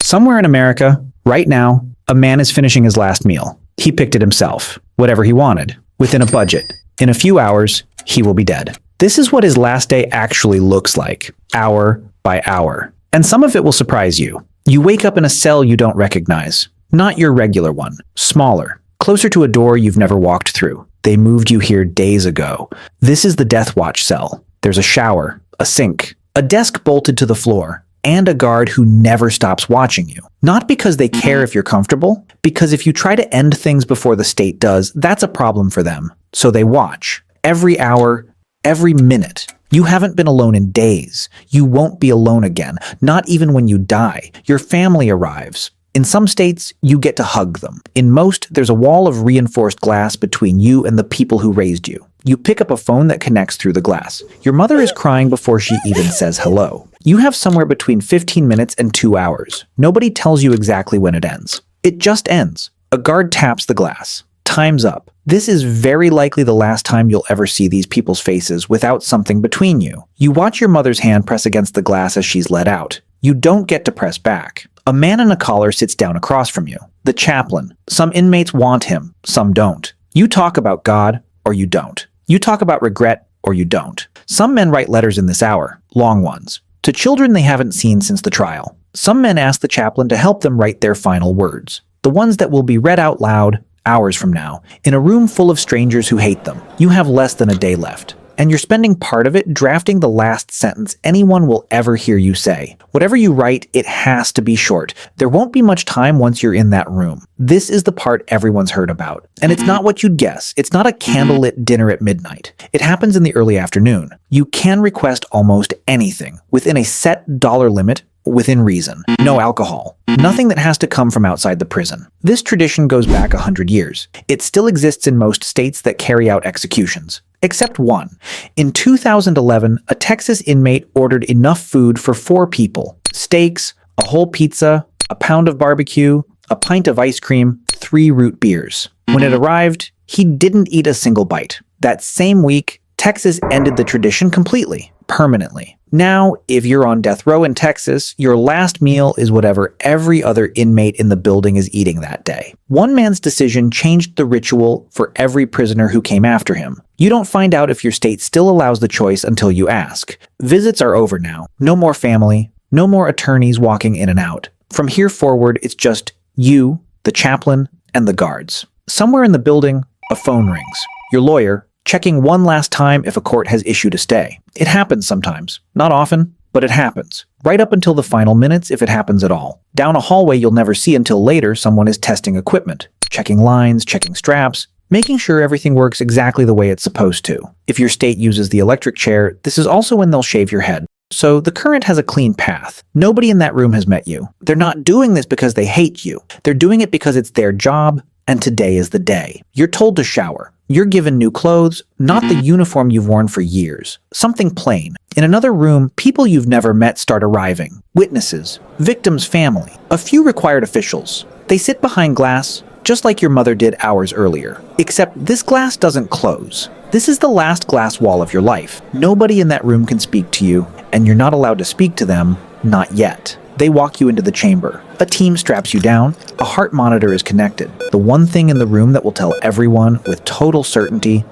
Somewhere in America, right now, a man is finishing his last meal. He picked it himself, whatever he wanted, within a budget. In a few hours, he will be dead. This is what his last day actually looks like, hour by hour. And some of it will surprise you. You wake up in a cell you don't recognize. Not your regular one, smaller, closer to a door you've never walked through. They moved you here days ago. This is the Death Watch cell. There's a shower, a sink, a desk bolted to the floor, and a guard who never stops watching you. Not because they care if you're comfortable, because if you try to end things before the state does, that's a problem for them. So they watch. Every hour, every minute. You haven't been alone in days. You won't be alone again, not even when you die. Your family arrives. In some states, you get to hug them. In most, there's a wall of reinforced glass between you and the people who raised you. You pick up a phone that connects through the glass. Your mother is crying before she even says hello. You have somewhere between 15 minutes and 2 hours. Nobody tells you exactly when it ends. It just ends. A guard taps the glass. Time's up. This is very likely the last time you'll ever see these people's faces without something between you. You watch your mother's hand press against the glass as she's let out. You don't get to press back. A man in a collar sits down across from you. The chaplain. Some inmates want him, some don't. You talk about God, or you don't. You talk about regret, or you don't. Some men write letters in this hour, long ones, to children they haven't seen since the trial. Some men ask the chaplain to help them write their final words, the ones that will be read out loud hours from now, in a room full of strangers who hate them. You have less than a day left, and you're spending part of it drafting the last sentence anyone will ever hear you say. Whatever you write, it has to be short. There won't be much time once you're in that room. This is the part everyone's heard about. And it's not what you'd guess. It's not a candlelit dinner at midnight. It happens in the early afternoon. You can request almost anything within a set dollar limit, within reason. No alcohol. Nothing that has to come from outside the prison. This tradition goes back 100 years. It still exists in most states that carry out executions. Except one. In 2011, a Texas inmate ordered enough food for 4 people. Steaks, a whole pizza, a pound of barbecue, a pint of ice cream, 3 root beers. When it arrived, he didn't eat a single bite. That same week, Texas ended the tradition completely, permanently. Now, if you're on death row in Texas, your last meal is whatever every other inmate in the building is eating that day. One man's decision changed the ritual for every prisoner who came after him. You don't find out if your state still allows the choice until you ask. Visits are over now. No more family. No more attorneys walking in and out. From here forward, it's just you, the chaplain, and the guards. Somewhere in the building, a phone rings. Your lawyer, checking one last time if a court has issued a stay. It happens sometimes. Not often, but it happens. Right up until the final minutes if it happens at all. Down a hallway you'll never see until later someone is testing equipment, checking lines, checking straps, making sure everything works exactly the way it's supposed to. If your state uses the electric chair, this is also when they'll shave your head. So the current has a clean path. Nobody in that room has met you. They're not doing this because they hate you. They're doing it because it's their job, and today is the day. You're told to shower. You're given new clothes, not the uniform you've worn for years. Something plain. In another room, people you've never met start arriving. Witnesses, victims' family, a few required officials. They sit behind glass, just like your mother did hours earlier. Except this glass doesn't close. This is the last glass wall of your life. Nobody in that room can speak to you, and you're not allowed to speak to them, not yet. They walk you into the chamber. A team straps you down. A heart monitor is connected. The one thing in the room that will tell everyone with total certainty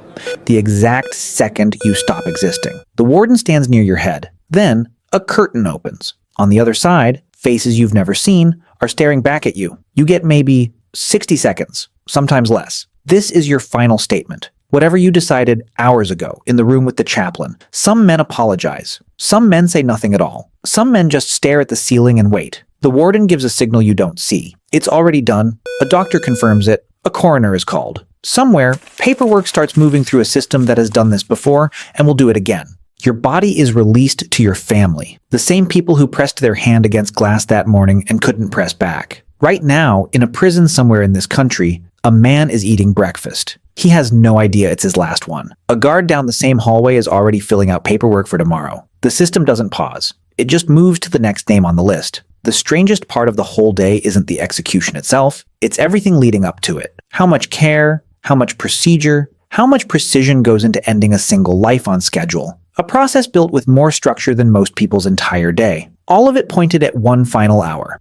the exact second you stop existing. The warden stands near your head. Then, a curtain opens. On the other side, faces you've never seen are staring back at you. You get maybe 60 seconds, sometimes less. This is your final statement. Whatever you decided hours ago in the room with the chaplain. Some men apologize. Some men say nothing at all. Some men just stare at the ceiling and wait. The warden gives a signal you don't see. It's already done. A doctor confirms it. A coroner is called. Somewhere, paperwork starts moving through a system that has done this before and will do it again. Your body is released to your family. The same people who pressed their hand against glass that morning and couldn't press back. Right now, in a prison somewhere in this country, a man is eating breakfast. He has no idea it's his last one. A guard down the same hallway is already filling out paperwork for tomorrow. The system doesn't pause. It just moves to the next name on the list. The strangest part of the whole day isn't the execution itself. It's everything leading up to it. How much care, how much procedure, how much precision goes into ending a single life on schedule. A process built with more structure than most people's entire day. All of it pointed at one final hour.